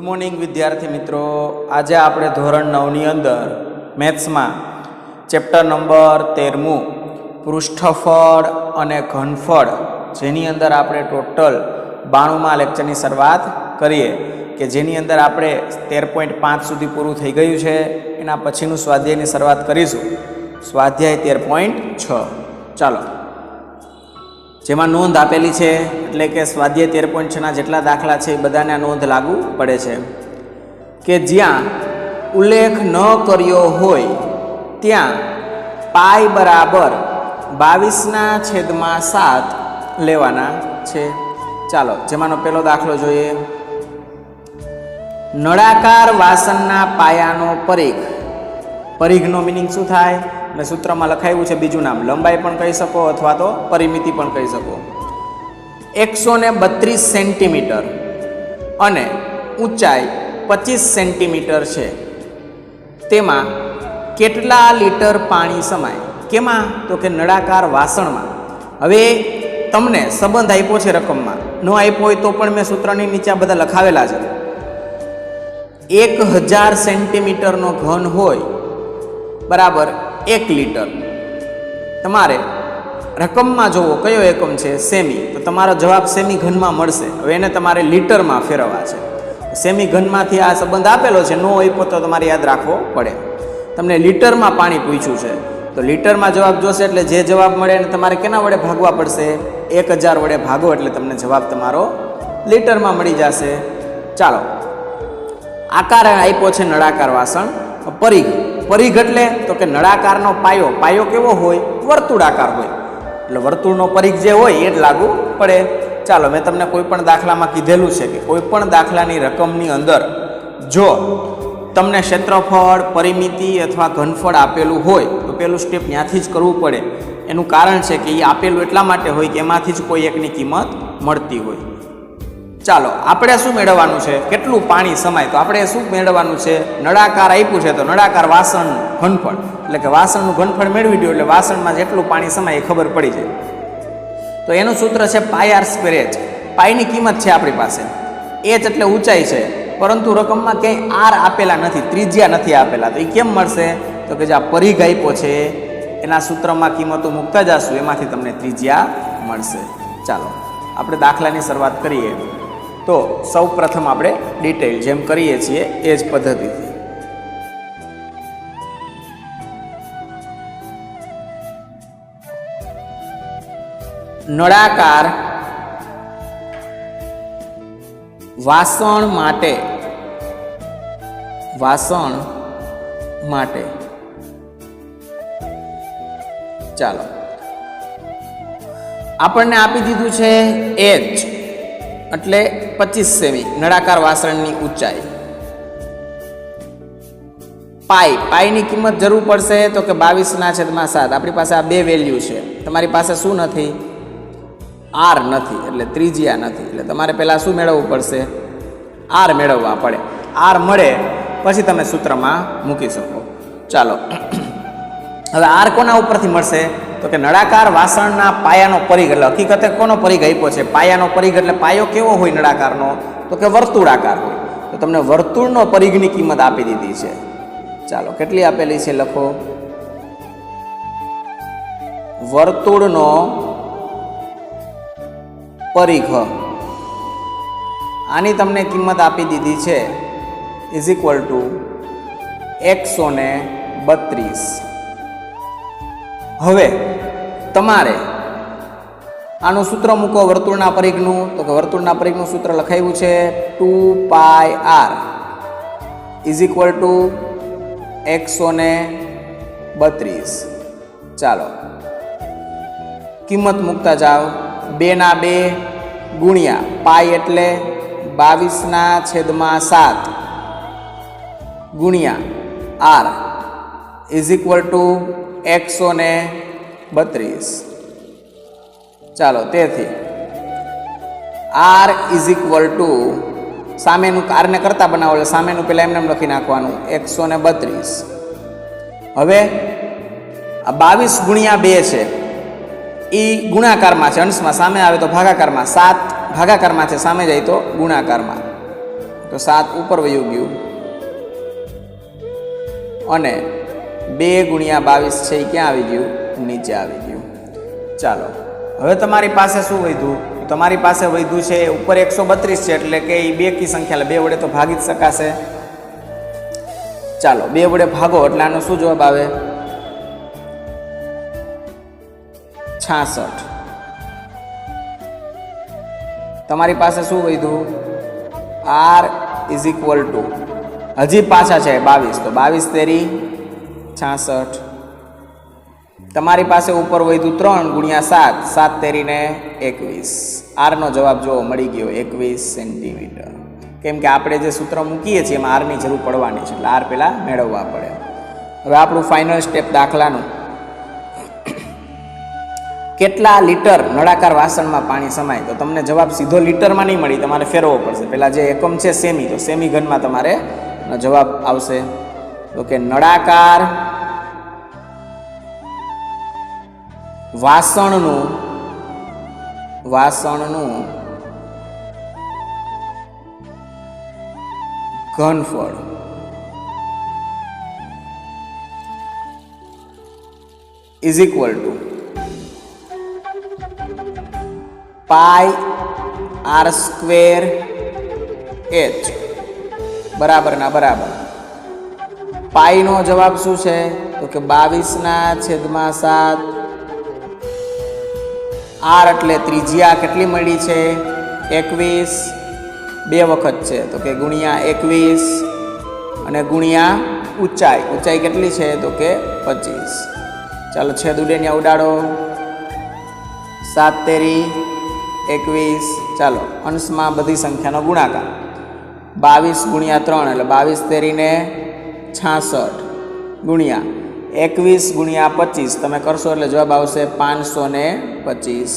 Good morning विद्यार्थी मित्रों। आज આપણે ધોરણ 9 ની અંદર મેથ્સમાં ચેપ્ટર નંબર 13મું પૃષ્ઠફળ અને ઘનફળ જેની અંદર આપણે ટોટલ 92માં લેક્ચરની શરૂઆત કરીએ કે જેની અંદર આપણે 13.5 સુધી પૂરું થઈ ગયું છે। એના પછીનું સ્વાધ્યાયની શરૂઆત કરીશું, સ્વાધ્યાય 13.6। ચાલો, જેમાં નોંધ આપેલી છે એટલે કે સ્વાધ્યાય 13.6ના જેટલા દાખલા છે એ બધાને નોંધ લાગુ પડે છે કે જ્યાં ઉલ્લેખ ન કર્યો હોય ત્યાં પાઈ બરાબર 22/7 લેવાના છે। ચાલો, જેમાંનો પહેલો દાખલો જોઈએ। નળાકાર વાસણના પાયાનો પરિઘ। પરિઘનો મિનિંગ શું થાય? મેં સૂત્રમાં લખાયું છે બીજું નામ, લંબાઈ પણ કહી શકો અથવા તો પરિમિતિ પણ કહી શકો। 132 સેન્ટીમીટર અને ઊંચાઈ 25 સેન્ટીમીટર છે। તેમાં કેટલા લીટર પાણી સમાય? કેમાં? તો કે નળાકાર વાસણમાં। હવે તમને સંબંધ આપ્યો છે રકમમાં, ન આપ્યો હોય તો પણ મેં સૂત્રની નીચે બધા લખાવેલા છે। 1000 સેન્ટીમીટરનો ઘન હોય બરાબર 1 લીટર। તમારે રકમમાં જોવો કયો એકમ છે, સેમી, તો તમારો જવાબ સેમી ઘનમાં મળશે। હવે એને તમારે લીટરમાં ફેરવવા છે। સેમી ઘનમાંથી આ સંબંધ આપેલો છે, નો આપ્યો તો તમારે યાદ રાખવો પડે। તમને લીટરમાં પાણી પૂછ્યું છે તો લીટરમાં જવાબ જોશે એટલે જે જવાબ મળે એને તમારે કેના વડે ભાગવા પડશે? 1000 વડે ભાગો એટલે તમને જવાબ તમારો લીટરમાં મળી જશે। ચાલો, આકાર આપ્યો છે નળાકાર વાસણ। પરિઘ, પરિઘ એટલે તો કે નળાકારનો પાયો। પાયો કેવો હોય? વર્તુળાકાર હોય, એટલે વર્તુળનો પરિઘ જે હોય એ જ લાગુ પડે। ચાલો, મેં તમને કોઈ પણ દાખલામાં કીધેલું છે કે કોઈ પણ દાખલાની રકમની અંદર જો તમને ક્ષેત્રફળ, પરિમિતિ અથવા ઘનફળ આપેલું હોય તો પેલું સ્ટેપ ત્યાંથી જ કરવું પડે। એનું કારણ છે કે એ આપેલું એટલા માટે હોય કે એમાંથી જ કોઈ એકની કિંમત મળતી હોય। ચાલો, આપણે શું મેળવવાનું છે? કેટલું પાણી સમાય? તો આપણે શું મેળવવાનું છે? નળાકાર આપ્યું છે તો નળાકાર વાસણ ઘનફળ, એટલે કે વાસણનું ઘનફળ મેળવી દો એટલે વાસણમાં જેટલું પાણી સમાય એ ખબર પડી જાય। તો એનું સૂત્ર છે πr²h। પાઈની કિંમત છે આપણી પાસે, h એટલે ઊંચાઈ છે, પરંતુ રકમમાં ક્યાંય આર આપેલા નથી, ત્રિજ્યા નથી આપેલા। તો એ કેમ મળશે? તો કે જે આ પરિઘ આપ્યો છે એના સૂત્રમાં કિંમતો મૂકતા જશું, એમાંથી તમને ત્રિજ્યા મળશે। ચાલો, આપણે દાખલાની શરૂઆત કરીએ। તો સૌ પ્રથમ આપણે ડિટેલ જેમ કરીએ છીએ એ જ પદ્ધતિથી નળાકાર વાસણ માટે ચાલો, આપણને આપી દીધું છે h એટલે 25 સેમી નળાકાર વાસણની ઊંચાઈ। પાઈની કિંમત જરૂર પડશે તો કે 22/7। આપણી પાસે આ બે વેલ્યુ છે, તમારી પાસે શું નથી? આર નથી, એટલે ત્રિજ્યા નથી, એટલે તમારે પહેલાં શું મેળવવું પડશે? આર મેળવવા પડે। આર મળે પછી તમે સૂત્રમાં મૂકી શકો। ચાલો, હવે આર કોના ઉપરથી મળશે? તો કે નળાકાર વાસણના પાયાનો પરિઘ, એટલે હકીકતે કોનો પરિઘ આપ્યો છે? પાયાનો પરિઘ, એટલે પાયો કેવો હોય નળાકારનો? તો કે વર્તુળાકાર હોય। તો તમને વર્તુળનો પરિઘની કિંમત આપી દીધી છે। ચાલો, કેટલી આપેલી છે લખો? વર્તુળનો પરિઘ, આની તમને કિંમત આપી દીધી છે = 132। હવે તમારે આનું સૂત્ર મૂકો વર્તુળના પરિઘનું, તો કે વર્તુળના પરિઘનું સૂત્ર લખાયું છે 2πr = 132। ચાલો, કિંમત મૂકતા જાઓ। 2/2 ગુણ્યા પાઈ એટલે 22/7 ગુણ્યા આર = 132। ચાલો, તેથી આર સામેનું આરને કરતા બનાવો એટલે સામેનું પહેલાં એમને લખી નાખવાનું 132। હવે આ 22 ગુણ્યા 2 છે એ ગુણાકારમાં છે, અંશમાં, સામે આવે તો ભાગાકારમાં, 7 ભાગાકારમાં છે, સામે જાય તો ગુણાકારમાં। તો 7 ઉપર વયું ગયું અને 2 ગુણ્યા 22 છે એ ક્યાં આવી ગયું? નીચે આવી ગયું. ચાલો હવે તમારી પાસે શું વધ્યું? તમારી પાસે વધ્યું છે ઉપર 132 છે એટલે કે એ 2 કી સંખ્યા 2 વડે તો ભાગી જ શકાશે. ચાલો 2 વડે ભાગો એટલે આનો શું જવાબ આવે? 66. તમારી પાસે શું વધ્યું? r ઇઝ ઇક્વલ ટુ હજી પાછા છે 22 તો 22 તેરી 66. તમારી પાસે ઉપર વધ્યું 3 ગુણ્યા 7 7 તેરીને 21. r નો જવાબ જો મળી ગયો 21 સેન્ટીમીટર. કેમ કે આપણે જે સૂત્ર મૂકીએ છીએ એમાં r ની જરૂર પડવાની છે એટલે r પેલા મેળવવા પડે. હવે આપણું ફાઇનલ સ્ટેપ દાખલાનું. કેટલા લીટર નળાકાર વાસણમાં પાણી સમાય? તો તમને જવાબ સીધો લીટરમાં નહીં મળી, તમારે ફેરવવો પડશે. પેલા જે એકમ છે સેમી, તો સેમી ઘનમાં તમારે જવાબ આવશે. તો કે નળાકાર વાસણનું ઘનફળ is equal to pi r square h બરાબર ના બરાબર. પાઈ નો જવાબ શું છે? તો કે 22/7. r એટલે ત્રિજ્યા કેટલી મળી છે? 21. 2 વખત છે તો કે ગુણ્યા 21 અને ગુણ્યા ઊંચાઈ કેટલી છે? તો કે 25. ચાલો છેદ ઉડે ત્યાં ઉડાડો. 7 તેરી 21. ચાલો અંશમાં બધી સંખ્યાનો ગુણાકાર. 22 ગુણ્યા 3 એટલે 22 તેરીને 66 ગુણ્યા 21 ગુણ્યા 25 તમે કરશો એટલે જવાબ આવશે 525.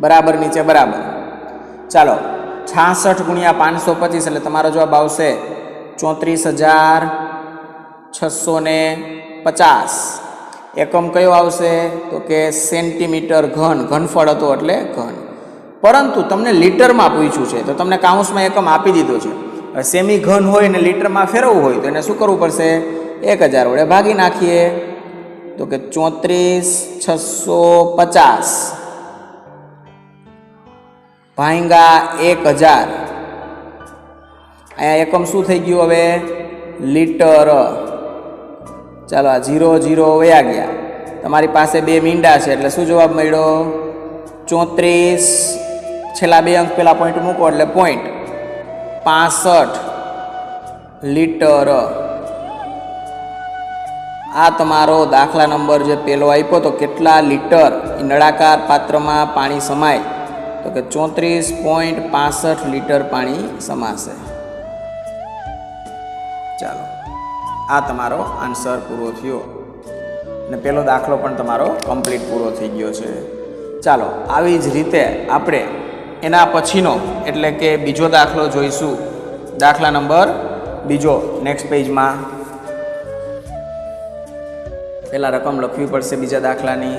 બરાબર નીચે બરાબર. ચાલો 66 ગુણ્યા 525 એટલે તમારો જવાબ આવશે 34,650. એકમ કયો આવશે? તો કે સેન્ટીમીટર ઘન. ઘનફળ હતો એટલે ઘન. પરંતુ તમને લીટરમાં પૂછ્યું છે તો તમને કાઉન્સમાં એકમ આપી દીધો છે. સેમી ઘન હોય ને લીટરમાં ફેરવવું હોય તો એને શું કરવું પડશે? 1000 વડે ભાગી નાખીએ તો કે 34,650 ભાંગા 1000. અહીંયા એકમ શું થઈ ગયું હવે? લીટર. ચાલો આ 0 0 વયા ગયા. તમારી પાસે 2 મીંડા છે એટલે શું જવાબ મળ્યો? 34 છેલ્લા 2 અંક પેલા પોઈન્ટ મૂકો એટલે પોઈન્ટ 65 લીટર. આ તમારો દાખલા નંબર જે પેલો આપ્યો તો કેટલા લીટર નળાકાર પાત્રમાં પાણી સમાય? તો કે 34.65 લીટર પાણી સમાશે. ચાલો આ તમારો આન્સર પૂરો થયો અને પેલો દાખલો પણ તમારો કમ્પ્લીટ પૂરો થઈ ગયો છે. ચાલો આવી જ રીતે આપણે એના પછીનો એટલે કે બીજો દાખલો જોઈશું. દાખલા નંબર બીજો નેક્સ્ટ પેજમાં. પહેલાં રકમ લખવી પડશે બીજા દાખલાની.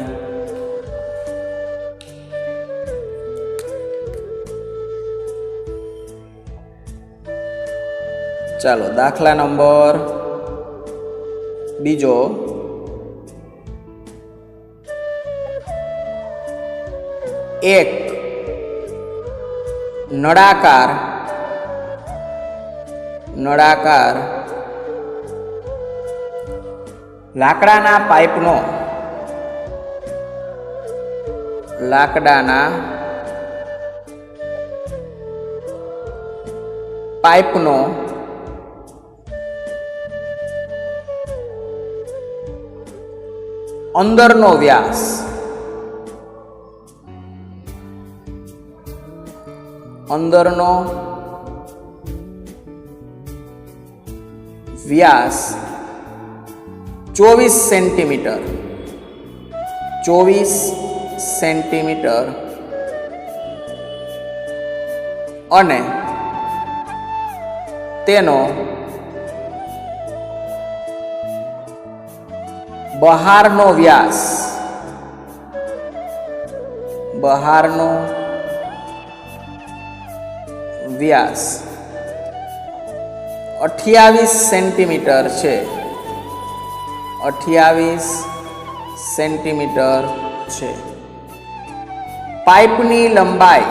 ચાલો દાખલા નંબર બીજો. એક નળાકાર લાકડાના પાઇપનો અંદરનો વ્યાસ વ્યાસ 24 સેન્ટીમીટર અને તેનો બહારનો વ્યાસ 20 વ્યાસ 28 સેન્ટીમીટર છે. 28 સેન્ટીમીટર છે. પાઇપની લંબાઈ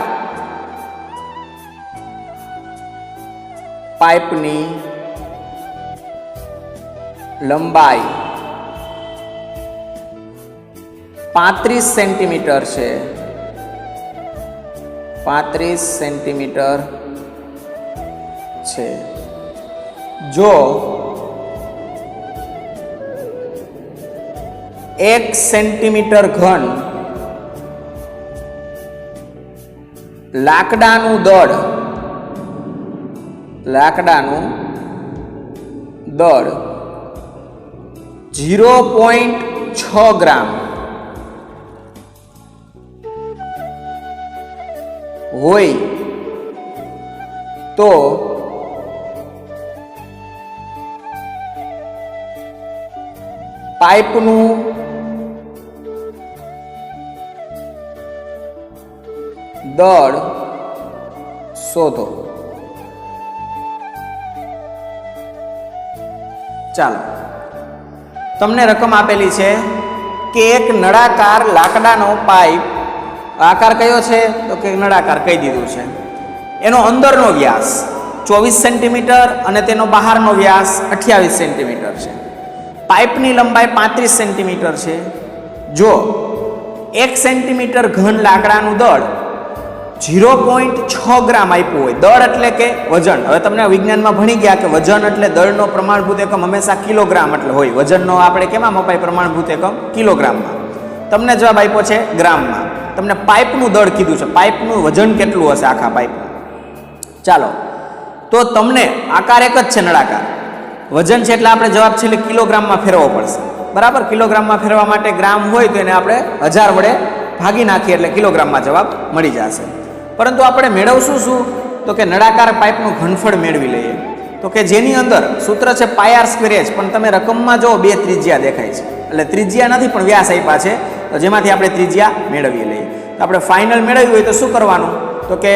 35 સેન્ટીમીટર છે. 35 સેન્ટીમીટર છે. જો 1 સેન્ટીમીટર ઘન લાકડાનું દળ 0.6 ગ્રામ હોય તો પાઇપનું દળ શોધો. ચાલો, તમને રકમ આપેલી છે કે એક નળાકાર લાકડાનો પાઇપ, આકાર કયો છે તો કે નળાકાર કહી દીધું છે, એનો અંદરનો વ્યાસ 24 સેન્ટીમીટર અને તેનો બહારનો વ્યાસ 28 સેન્ટીમીટર છે. પાઇપની લંબાઈ 35 સેન્ટીમીટર છે. જો 1 સેન્ટીમીટર ઘન લાકડાનું દળ 0.6 ગ્રામ આપ્યું હોય, દળ એટલે કે વજન. હવે તમને વિજ્ઞાનમાં ભણી ગયા કે વજન એટલે દળનો પ્રમાણભૂત એકમ હંમેશા કિલોગ્રામ એટલે હોય. વજનનો આપણે કેમાં મપાય પ્રમાણભૂત એકમ? કિલોગ્રામમાં. તમને જવાબ આપ્યો છે ગ્રામમાં. તમને પાઇપનું દળ કીધું છે, પાઇપનું વજન કેટલું હશે આખા પાઇપનું. ચાલો, તો તમને આકાર એક જ છે નળાકાર, વજન છે એટલે આપણે જવાબ છે એટલે કિલોગ્રામમાં ફેરવવો પડશે. બરાબર, કિલોગ્રામમાં ફેરવા માટે ગ્રામ હોય તો એને આપણે 1000 વડે ભાગી નાખીએ એટલે કિલોગ્રામમાં જવાબ મળી જશે. પરંતુ આપણે મેળવશું શું તો કે નળાકાર પાઇપનું ઘનફળ મેળવી લઈએ. તો કે જેની અંદર સૂત્ર છે πr²h, પણ તમે રકમમાં જો 2 ત્રિજ્યા દેખાય છે, એટલે ત્રિજ્યા નથી પણ વ્યાસ આપ્યા છે, તો જેમાંથી આપણે ત્રિજ્યા મેળવી લઈએ. તો આપણે ફાઇનલ મેળવ્યું હોય તો શું કરવાનું તો કે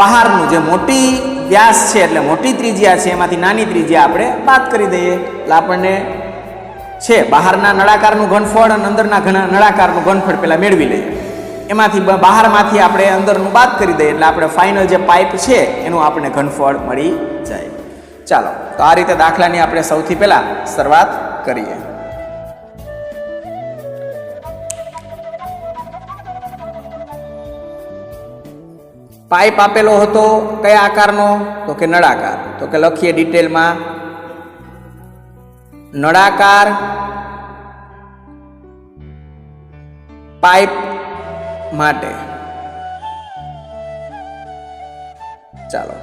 બહારનું જે મોટી વ્યાસ છે એટલે મોટી ત્રિજ્યા છે એમાંથી નાની ત્રિજ્યા આપણે બાદ કરી દઈએ. એટલે આપણને છે બહારના નળાકારનું ઘનફળ અને અંદરના નળાકારનું ઘનફળ પહેલાં મેળવી લઈએ. એમાંથી બહારમાંથી આપણે અંદરનું બાદ કરી દઈએ એટલે આપણે ફાઇનલ જે પાઇપ છે એનું આપણે ઘનફળ મળી જાય. ચાલો, તો આ રીતે દાખલાની આપણે સૌથી પહેલા શરૂઆત કરીએ. પાઇપ આપેલો હતો કયા આકારનો તો કે નળાકાર. તો કે લખીએ ડિટેલમાં, નળાકાર પાઇપ માટે. ચાલો,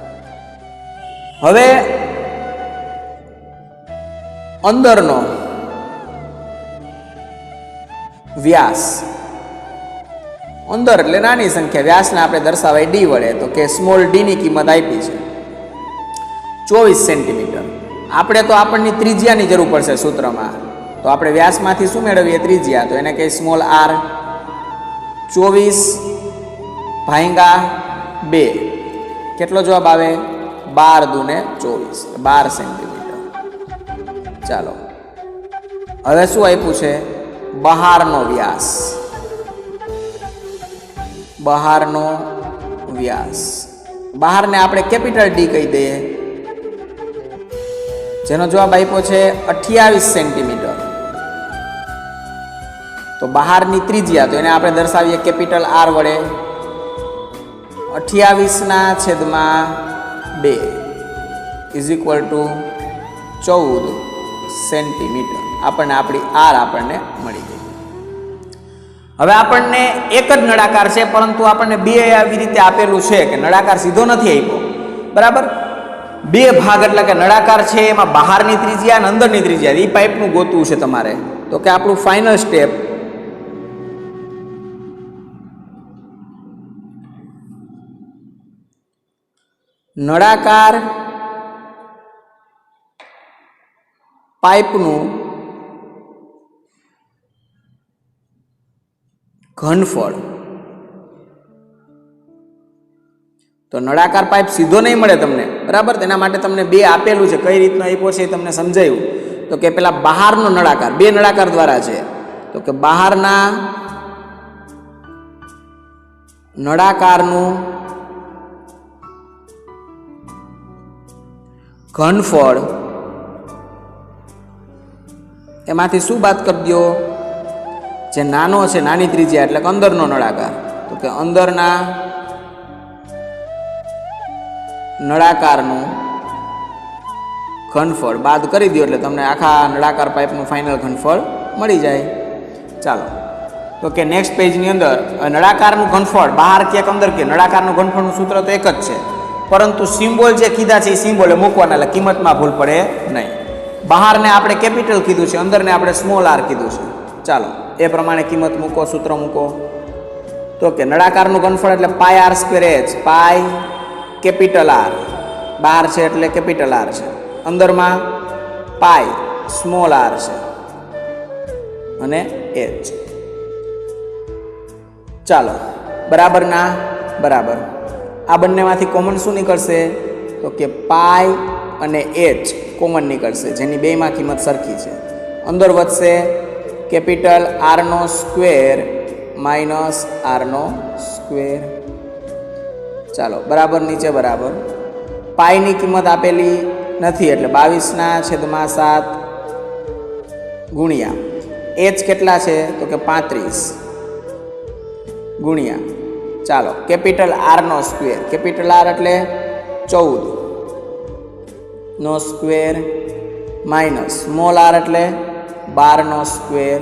હવે અંદરનો વ્યાસ, અંદર એટલે નાની સંખ્યા, વ્યાસને આપણે દર્શાવાય ડી વડે. તો કે સ્મોલ ડી ની કિંમત આપી છે 24 સેન્ટીમીટર. આપણે તો આપણની ત્રિજ્યાની જરૂર પડશે સૂત્રમાં, તો આપણે વ્યાસમાંથી શું મેળવીએ? ત્રિજ્યા. તો એને કહે સ્મોલ આર. 24/2 કેટલો જવાબ આવે? 12 દુને 24, 12 સેન્ટીમીટર. ચાલો, હવે શું આપ્યું છે? બહારનો વ્યાસ. બહારનો વ્યાસ, બહારને આપણે કેપિટલ ડી કહી દઈએ, જેનો જવાબ આપ્યો છે 28 સેન્ટીમીટર. તો બહારની ત્રિજ્યા, તો એને આપણે દર્શાવીએ કેપિટલ આર વડે. 28/2 ઇઝ ઇક્વલ ટુ 14 સેન્ટીમીટર. આપણને આપણી આર આપણને મળી ગઈ. હવે આપણને એક જ નળાકાર છે, પરંતુ આપણને બે આવી રીતે આપેલું છે કે નળાકાર સીધો નથી આપ્યો. બરાબર, બે ભાગ એટલે કે નળાકાર છે એમાં બહારની ત્રિજ્યા અને અંદરની ત્રિજ્યા, એ પાઇપનું ગોતવું છે તમારે. તો કે આપણું ફાઇનલ સ્ટેપ, નળાકાર પાઇપનું ઘનફળ તો નળાકાર પાઇપ સીધો નહીં મળે તમને, બરાબર. તેના માટે તમને બે આપેલું છે, કઈ રીતનો આપ્યો છે એ તમને સમજાયું. તો કે પેલા બહારનો નળાકાર, બે નળાકાર દ્વારા છે. તો કે બહારના નળાકારનું ઘનફળ એમાંથી શું બાદ કરી દો? જે નાનો છે, નાની ત્રિજ્યા એટલે કે અંદરનો નળાકાર. તો કે અંદરના નળાકારનું ઘનફળ બાદ કરી દો એટલે તમને આખા નળાકાર પાઇપનું ફાઇનલ ઘનફળ મળી જાય. ચાલો, તો કે નેક્સ્ટ પેજની અંદર નળાકારનું ઘનફળ બહાર ક્યાંક અંદર કે નળાકારનું ઘનફળનું સૂત્ર તો એક જ છે, પરંતુ સિમ્બોલ જે કીધા છે એ સિમ્બોલે મૂકવાના એટલે કિંમતમાં ભૂલ પડે નહીં. બહારને આપણે કેપિટલ કીધું છે, અંદરને આપણે સ્મોલ આર કીધું છે. ચાલો, એ પ્રમાણે કિંમત મૂકો, સૂત્ર મૂકો. તો કે નળાકારનું ઘનફળ એટલે પાય આર સ્ક્વેર એચ, પાય કેપિટલ આર, બહાર છે એટલે કેપિટલ આર છે, અંદરમાં પાય સ્મોલ આર છે અને એચ. ચાલો, બરાબર ના બરાબર. આ બંનેમાંથી કોમન શું નીકળશે? તો કે પાય અને એચ કોમન નીકળશે, જેની બેમાં કિંમત સરખી છે. અંદર વધશે કેપિટલ આરનો સ્ક્વેર માઇનસ આરનો સ્ક્વેર. ચાલો, બરાબર નીચે બરાબર. પાયની કિંમત આપેલી નથી એટલે 22/7 ગુણ્યા એચ કેટલા છે? તો કે 35 ગુણ્યા, ચાલો, કેપિટલ આરનો સ્ક્વેર, કેપિટલ આર એટલે 14 નો સ્ક્વેર માઇનસ સ્મોલ આર એટલે 12 નો સ્ક્વેર.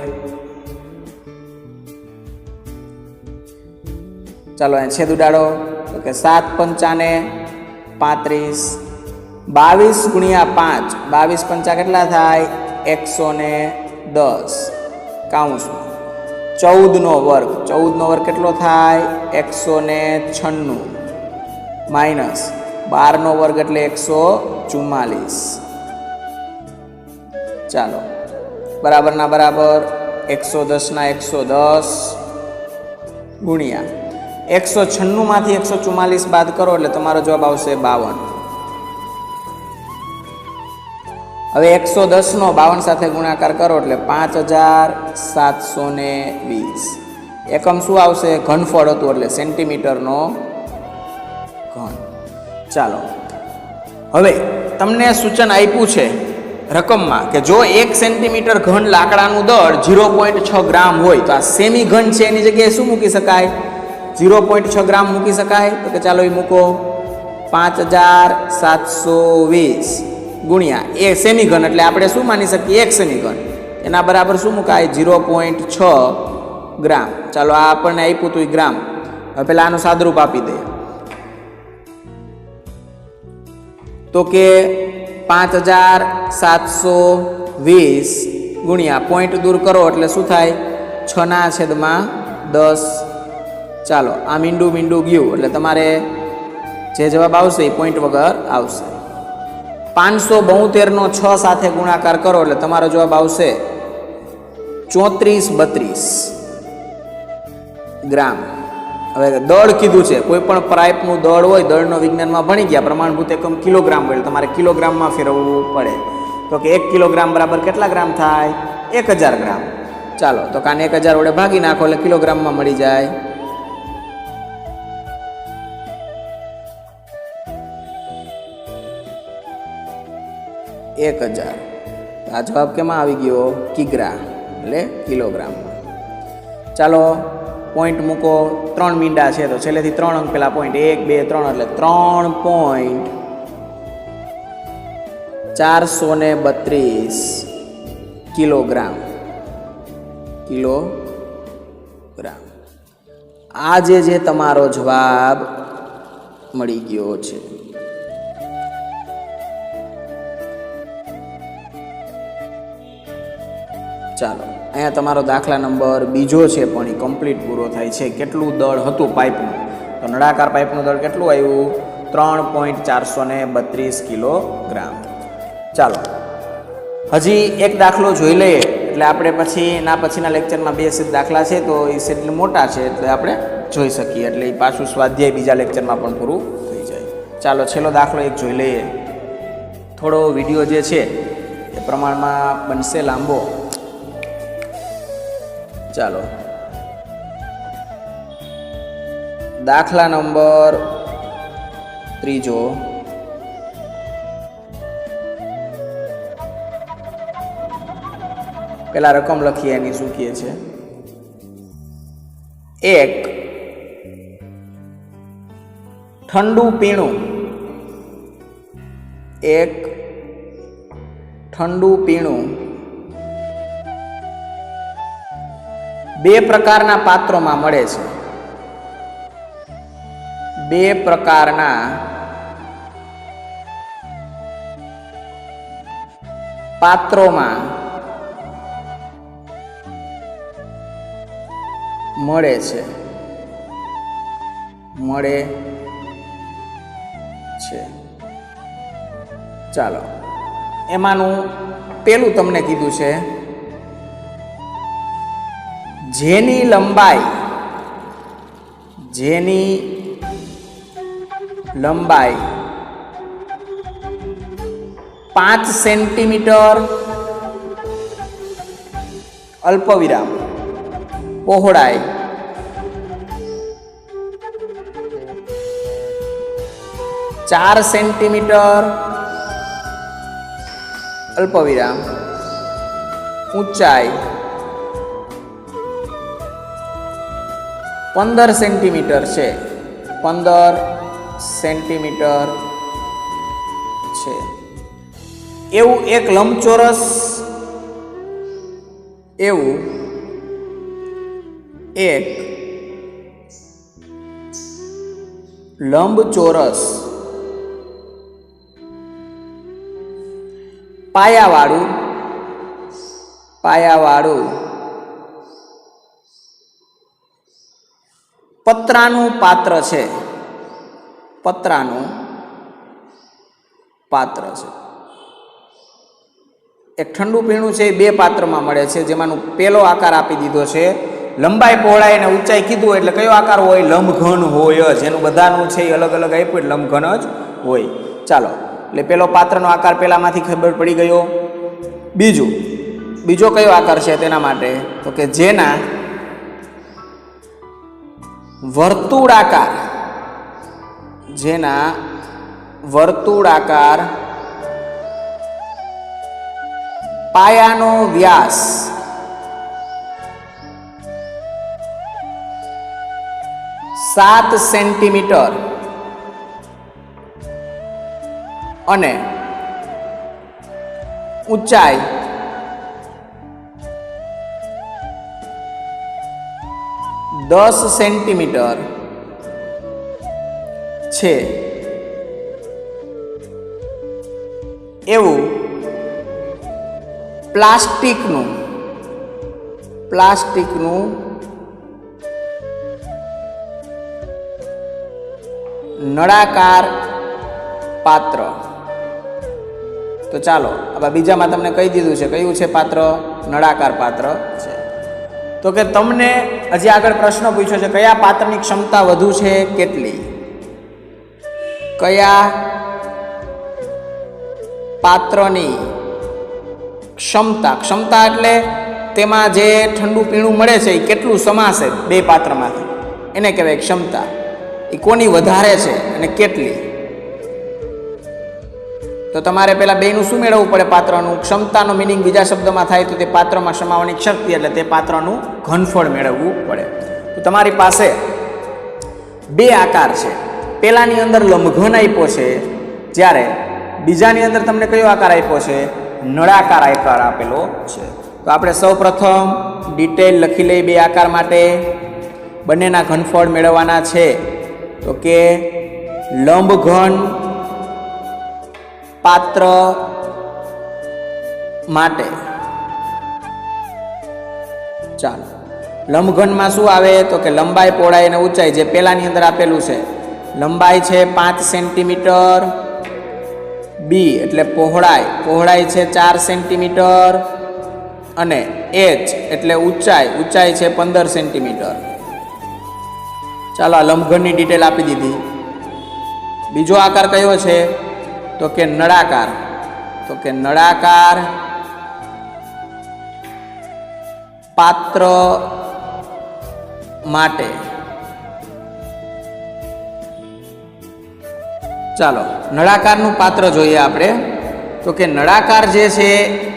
ચાલો, અહીં છેદ ઉડાડો. તો કે 7×5 = 35, 22 ગુણ્યા 5, 22×5 કેટલા થાય? 110 કાઉન્સમાં. 14 નો વર્ગ, 14 નો વર્ગ કેટલો થાય? 196 માઇનસ 12 નો વર્ગ એટલે 144. ચાલો, બરાબર ના બરાબર. 110/110 ગુણ્યા 196 માંથી 144 બાદ કરો એટલે તમારો જવાબ આવશે 52. હવે 110 નો 52 સાથે ગુણાકાર કરો એટલે 5720. એકમ શું આવશે? ઘનફળ હતું એટલે સેન્ટીમીટરનો ઘન. ચાલો, હવે તમને સૂચન આપ્યું છે રકમમાં કે જો 1 સેન્ટીમીટર ઘન લાકડાનું દળ 0.6 ગ્રામ હોય તો આ સેમી ઘન છે એની જગ્યાએ શું મૂકી શકાય? 0.6 ગ્રામ મૂકી શકાય. તો કે ચાલો એ મૂકો. 5720 ગુણ્યા એ સેમી ઘન એટલે આપણે શું માની શકીએ? 1 સેમી ઘન, એના બરાબર શું મુકાય? 0.6 ગ્રામ. ચાલો, આ આપણને આપ્યું હતું ગ્રામ. હવે પેલા આનું સાદરૂપ આપી દઈએ. તો કે 5720 ગુણ્યા પોઈન્ટ દૂર કરો એટલે શું થાય? 6/10. ચાલો, આ મીંડું ગયું એટલે તમારે જે જવાબ આવશે એ પોઈન્ટ વગર આવશે. 572 નો 6 સાથે ગુણાકાર કરો એટલે તમારો જવાબ આવશે 3432 ગ્રામ. હવે દળ કીધું છે, કોઈ પણ પાઇપનું દળ હોય, દળનો વિજ્ઞાનમાં ભણી ગયા, પ્રમાણભૂત એકમ કિલોગ્રામ હોય, તમારે કિલોગ્રામમાં ફેરવવું પડે. તો કે 1 કિલોગ્રામ બરાબર કેટલા ગ્રામ થાય? 1000 ગ્રામ. ચાલો, તો કાને 1000 વડે ભાગી નાખો એટલે કિલોગ્રામમાં મળી જાય. આ જવાબ કેમાં આવી ગયો? કિગ્રા એટલે કિલોગ્રામમાં. ચાલો, પોઈન્ટ મૂકો. 3 મીંડા છે તો છેલ્લેથી 3 અંક પેલા પોઈન્ટ 1, 2, 3 એટલે 3.432 કિલોગ્રામ. આ જે તમારો જવાબ મળી ગયો છે. ચાલો, અહીંયા તમારો દાખલા નંબર 2 છે પણ એ કમ્પ્લીટ પૂરો થાય છે. કેટલું દળ હતું પાઇપનું? તો નળાકાર પાઇપનું દળ કેટલું આવ્યું? 3.432 કિલોગ્રામ. ચાલો, હજી એક દાખલો જોઈ લઈએ એટલે આપણે પછીના લેક્ચરમાં 2 સેટ દાખલા છે તો એ સેટ મોટા છે એટલે આપણે જોઈ શકીએ, એટલે એ પાછું સ્વાધ્યાય બીજા લેક્ચરમાં પણ પૂરું થઈ ચાલો છેલ્લો દાખલો એક જોઈ લઈએ. થોડો વિડીયો જે છે એ પ્રમાણમાં બનશે લાંબો. ચાલો દાખલા નંબર 3. પેલા રકમ લખીએ એની શું કહે છે. એક ઠંડુ પીણું, એક ઠંડુ પીણું 2 પ્રકારના પાત્રોમાં મળે છે. 2 પ્રકારના પાત્રોમાં મળે છે. ચાલો એમાંનું પેલું તમને કીધું છે જેની લંબાઈ 5 સેન્ટીમીટર અલ્પવિરામ પહોળાઈ 4 સેન્ટીમીટર અલ્પવિરામ ઊંચાઈ 15 સેન્ટીમીટર છે. 15 સેન્ટીમીટર છે એવું એક લંબચોરસ પાયાવાળું પતરાનું પાત્ર છે. એક ઠંડુ પીણું છે એ 2 પાત્રમાં મળે છે, જેમાંનો પેલો આકાર આપી દીધો છે. લંબાઈ પહોળાઈ અને ઊંચાઈ કીધું એટલે કયો આકાર હોય? લંબઘન હોય જ. એનું બધાનું છે એ અલગ અલગ આપ્યું એટલે લંબઘન જ હોય. ચાલો એટલે પેલો પાત્રનો આકાર પેલામાંથી ખબર પડી ગયો. બીજો કયો આકાર છે તેના માટે? તો કે જેના વર્તુળાકાર પાયાનો વ્યાસ 7 સેન્ટીમીટર અને ઊંચાઈ 10 સેન્ટીમીટર છે એવું પ્લાસ્ટિકનું નળાકાર પાત્ર. તો ચાલો હવે બીજામાં તમને કહી દીધું છે કયું છે પાત્ર? નળાકાર પાત્ર છે. તો કે તમને હજી આગળ પ્રશ્ન પૂછ્યો છે કયા પાત્રની ક્ષમતા વધુ છે, કેટલી? કયા પાત્રની ક્ષમતા એટલે તેમાં જે ઠંડુ પીણું મળે છે એ કેટલું સમાશે 2 પાત્રમાંથી, એને કહેવાય ક્ષમતા. એ કોની વધારે છે અને કેટલી? તો તમારે પેલા બેનું શું મેળવવું પડે? પાત્રનું. ક્ષમતાનો મિનિંગ બીજા શબ્દમાં થાય તો તે પાત્રમાં સમાવવાની શક્તિ, એટલે તે પાત્રનું ઘનફળ મેળવવું પડે. તો તમારી પાસે 2 આકાર છે. પેલાની અંદર લંબઘન આપ્યો છે, જ્યારે બીજાની અંદર તમને કયો આકાર આપ્યો છે? નળાકાર આકાર આપેલો છે. તો આપણે સૌપ્રથમ ડિટેલ લખી લઈએ 2 આકાર માટે. બંનેના ઘનફળ મેળવવાના છે. તો કે લંબઘન પાત્ર માટે ચાલો લંબઘનમાં શું આવે? તો કે લંબાઈ પહોળાઈ અને ઊંચાઈ જે પેલાની અંદર આપેલું છે. લંબાઈ છે 5 સેન્ટીમીટર, બી એટલે પહોળાઈ છે 4 સેન્ટીમીટર અને એચ એટલે ઊંચાઈ છે 15 સેન્ટીમીટર. ચાલો આ લંબઘનની ડિટેલ આપી દીધી. બીજો આકાર કયો છે? તો કે નળાકાર. તો કે નળાકાર પાત્ર માટે. ચાલો નળાકારનું પાત્ર જોઈએ આપણે. તો કે નળાકાર જે છે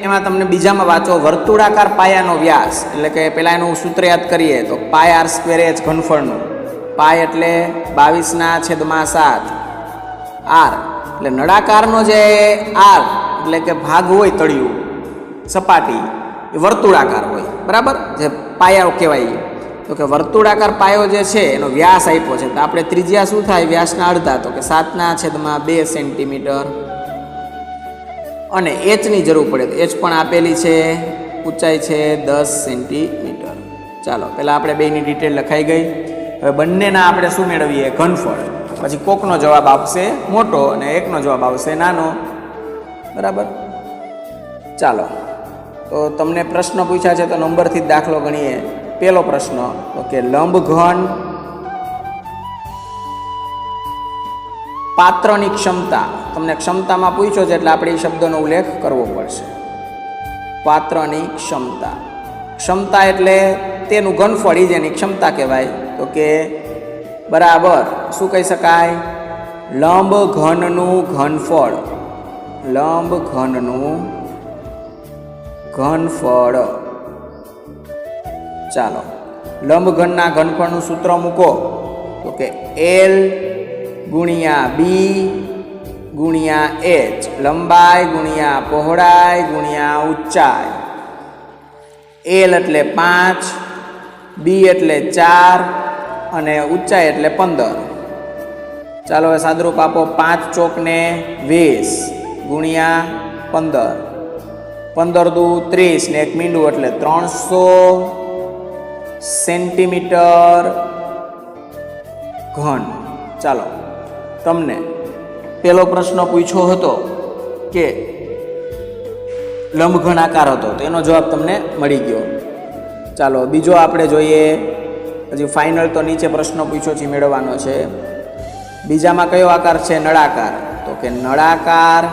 એમાં તમને બીજામાં વાંચો વર્તુળાકાર પાયાનો વ્યાસ, એટલે કે પહેલાં એનું સૂત્ર યાદ કરીએ તો પાય આર સ્ક્વેર એચ ઘનફળનું. પાય એટલે 22/7 આર, એટલે નળાકારનો જે આર એટલે કે ભાગ હોય તળિયું સપાટી એ વર્તુળાકાર હોય, બરાબર, જે પાયો કહેવાય. તો કે વર્તુળાકાર પાયો જે છે એનો વ્યાસ આપ્યો છે, તો આપણે ત્રિજ્યા શું થાય વ્યાસના અડધા, તો કે 7/2 સેન્ટીમીટર. અને એચની જરૂર પડે તો એચ પણ આપેલી છે, ઊંચાઈ છે 10 સેન્ટીમીટર. ચાલો પહેલાં આપણે બેની ડિટેલ લખાઈ ગઈ. હવે બંનેના આપણે શું મેળવીએ? ઘનફળ. પછી કોકનો જવાબ આવશે મોટો અને એકનો જવાબ આવશે નાનો, બરાબર. ચાલો તો તમને પ્રશ્ન પૂછ્યા છે તો નંબરથી જ દાખલો ગણીએ. પહેલો પ્રશ્ન તો કે લંબઘન પાત્રની ક્ષમતા. તમને ક્ષમતામાં પૂછ્યો છે એટલે આપણે એ શબ્દનો ઉલ્લેખ કરવો પડશે. પાત્રની ક્ષમતા. ક્ષમતા એટલે તેનું ઘનફળ, એ જેની ક્ષમતા કહેવાય. તો કે બરાબર શું કહી શકાય? લંબઘનનું ઘનફળ. લંબઘનનું ઘનફળ. ચાલો લંબઘનના ઘનફળનું સૂત્ર મૂકો. તો કે L ગુણ્યા બી ગુણ્યા એચ, લંબાઈ ગુણ્યા પહોળાઈ ગુણ્યા ઊંચાઈ. L એટલે 5, બી એટલે 4 અને ઊંચાઈ એટલે 15. ચાલો હવે સાદરૂપ આપો. 5 ચોકને 20 ગુણ્યા 15, 15 દુ 30 ને 1 મીંડું એટલે 300 સેન્ટીમીટર ઘન. ચાલો તમને પેલો પ્રશ્ન પૂછ્યો હતો કે લંબઘન આકાર હતો, તો એનો જવાબ તમને મળી ગયો. ચાલો બીજો આપણે જોઈએ. હજી ફાઇનલ તો નીચે પ્રશ્ન પૂછ્યો છે મેળવવાનો છે. બીજામાં કયો આકાર છે? નળાકાર. તો કે નળાકાર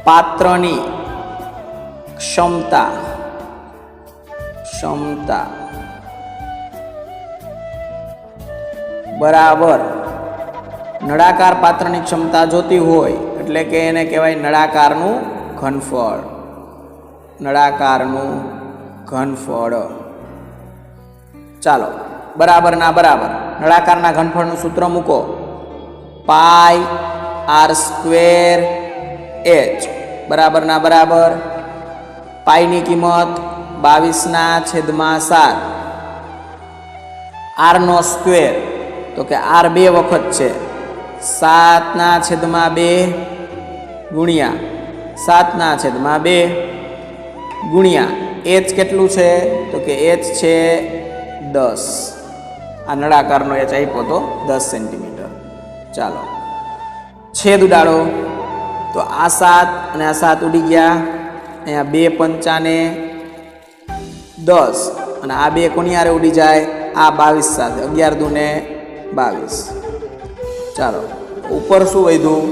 પાત્રની ક્ષમતા. ક્ષમતા બરાબર નળાકાર પાત્રની ક્ષમતા જોતી હોય એટલે કે એને કહેવાય નળાકારનું ઘનફળ. નળાકારનું ઘનફળ. ચાલો બરાબર ના બરાબર. નળાકારના ઘનફળનું સૂત્ર મૂકો. પાય આર સ્ક્વેર એચ બરાબર ના બરાબર. પાયની કિંમત 22/7. આરનો સ્ક્વેર તો કે આર 2 વખત છે, 7/2 ગુણ્યા 7/2 ગુણ્યા એચ કેટલું છે? તો કે એચ છે 10. આ નળાકારનો એચ આપ્યો તો 10 સેન્ટીમીટર. ચાલો છેદ ઉડાડો. તો આ 7 અને આ 7 ઉડી ગયા. અહીંયા 2 પંચાને 10 અને આ 2 કોની હારે ઉડી જાય? આ 22 સાથે 11 દુને 22. ચાલો ઉપર શું વધ્યું?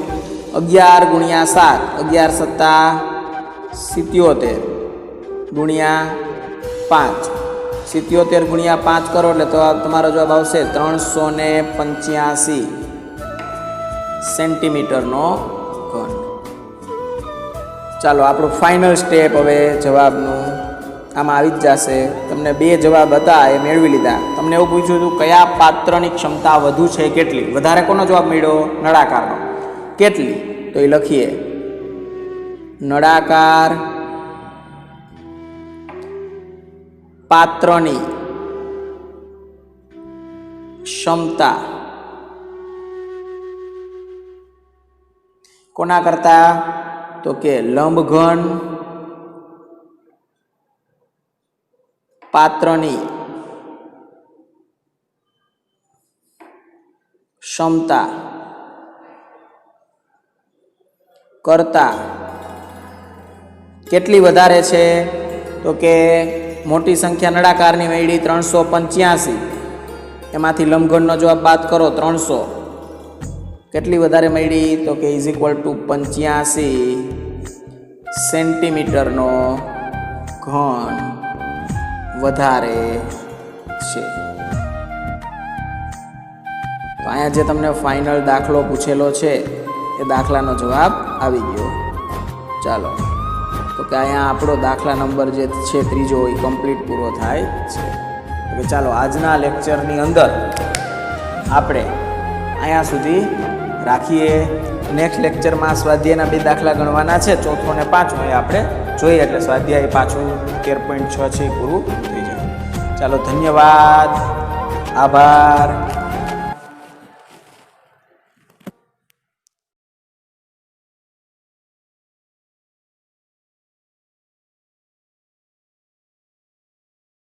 11 ગુણ્યા 7, 11 સત્તા 77 ગુણ્યા 5. 77 ગુણ્યા 5 કરો એટલે તો તમારો જવાબ આવશે 385 સેન્ટીમીટરનો ઘન. ચાલો આપણું ફાઇનલ સ્ટેપ હવે જવાબનું આમાં આવી જ જશે. તમને 2 જવાબ હતા એ મેળવી લીધા. તમને એવું પૂછ્યું હતું કયા પાત્રની ક્ષમતા વધુ છે, કેટલી? વધારે કોનો જવાબ મળ્યો? નળાકારનો. કેટલી? તો એ લખીએ. નળાકાર પાત્રની ક્ષમતા કોના કરતા? તો કે લંબઘન પાત્રની ક્ષમતા કરતા કેટલી વધારે છે? તો કે મોટી સંખ્યા નળાકારની મળી 385. એમાંથી લંબઘનનો જવાબ બાદ કરો 300 કેટલી વધારે મળી તો કે ઇઝ ઇક્વલ ટુ 85 સેન્ટીમીટરનો ઘન વધારે છે. તો અહીંયા જે તમને ફાઇનલ દાખલો પૂછેલો છે એ દાખલાનો જવાબ આવી ગયો. ચાલો તો કે અહીંયા આપણો દાખલા નંબર જે છે ત્રીજો એ કમ્પ્લીટ પૂરો થાય છે. તો ચાલો આજના લેક્ચરની અંદર આપણે અહીંયા સુધી રાખીએ. નેક્સ્ટ લેક્ચરમાં સ્વાધ્યાયના 2 દાખલા ગણવાના છે, ચોથો અને પાંચમો એ આપણે જોઈએ, એટલે સ્વાધ્યાય પાછું 13.6 છે પૂરું થઈ જાય. ચાલો ધન્યવાદ, આભાર.